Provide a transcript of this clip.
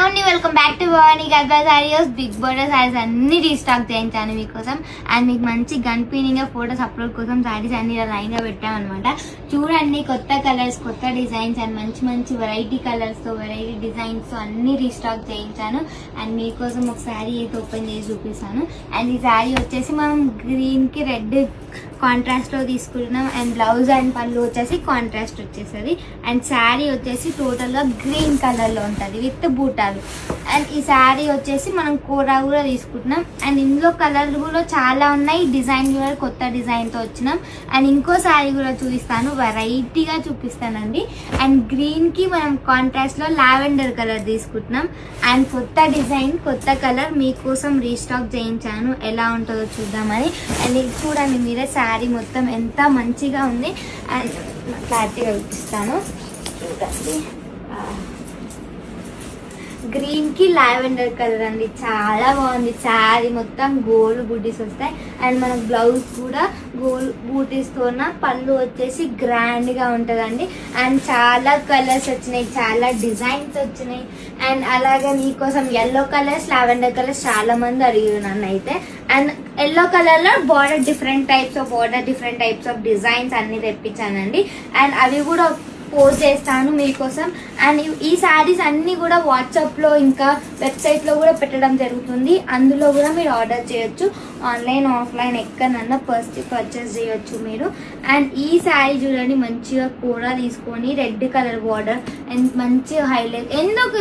అండి, welcome back to Bhavani Gadwal sarees. Big border sarees అన్ని restock చేయించాను మీకోసం. అండ్ మీకు మంచి గన్పీనింగ్ ఫోటోస్ అప్లోడ్ కోసం సారీస్ అన్ని ఇలా లైన్ గా పెట్టామన్నమాట. చూడండి, కొత్త కలర్స్, కొత్త డిజైన్స్ అండ్ మంచి మంచి వెరైటీ కలర్స్ తో, వెరైటీ డిజైన్స్ తో అన్ని రీస్టాక్ చేయించాను. అండ్ మీకోసం ఒక శారీ అయితే ఓపెన్ చేసి చూపిస్తాను. అండ్ ఈ శారీ వచ్చేసి మనం గ్రీన్ కి రెడ్ కాంట్రాస్ట్ లో తీసుకుంటున్నాం. అండ్ బ్లౌజ్ అండ్ పళ్ళు వచ్చేసి కాంట్రాస్ట్ వచ్చేస్తుంది. అండ్ శారీ వచ్చేసి టోటల్ గా గ్రీన్ కలర్ లో ఉంటుంది విత్ బూటాలు. అండ్ ఈ శారీ వచ్చేసి మనం కోరా కూడా తీసుకుంటున్నాం. అండ్ ఇందులో కలర్ కూడా చాలా ఉన్నాయి, డిజైన్ కూడా కొత్త డిజైన్ తో వచ్చినాం. అండ్ ఇంకో శారీ కూడా చూపిస్తాను, వెరైటీగా చూపిస్తానండి. అండ్ గ్రీన్ కి మనం కాంట్రాస్ట్ లో లావెండర్ కలర్ తీసుకుంటున్నాం. అండ్ కొత్త డిజైన్, కొత్త కలర్ మీకోసం రీస్టాక్ చేయించాను. ఎలా ఉంటుందో చూద్దామని. అండ్ చూడండి మీరే, శారీ మొత్తం ఎంత మంచిగా ఉంది. అండ్ క్లారిటీగా చూపిస్తాను చూడండి. గ్రీన్ కి లావెండర్ కలర్ అండి, చాలా బాగుంది. శారీ మొత్తం గోల్డ్ బూటీస్ వస్తాయి. అండ్ మనకు బ్లౌజ్ కూడా గోల్డ్ బూటీస్ తోన, పళ్ళు వచ్చేసి గ్రాండ్ గా ఉంటదండి. అండ్ చాలా కలర్స్ వచ్చినాయి, చాలా డిజైన్స్ వచ్చినాయి. అండ్ అలాగే మీకోసం ఎల్లో కలర్స్, లావెండర్ కలర్స్ చాలా మంది అడిగారు నన్ను అయితే. అండ్ ఎల్లో కలర్ లో border different types of designs అన్ని తెప్పించానండి. అండ్ అవి కూడా పోస్ట్ చేస్తాను మీకోసం. అండ్ ఈ శారీస్ అన్ని కూడా వాట్సాప్ లో ఇంకా వెబ్సైట్ లో కూడా పెట్టడం జరుగుతుంది. అందులో కూడా మీరు ఆర్డర్ చేయొచ్చు, ఆన్లైన్ ఆఫ్లైన్ ఎక్కడన్నా పర్చేస్ చేయొచ్చు మీరు. అండ్ ఈ శారీ చూడండి, మంచిగా కూడా తీసుకొని రెడ్ కలర్ బార్డర్ అండ్ మంచిగా హైలైట్ ఎందుకు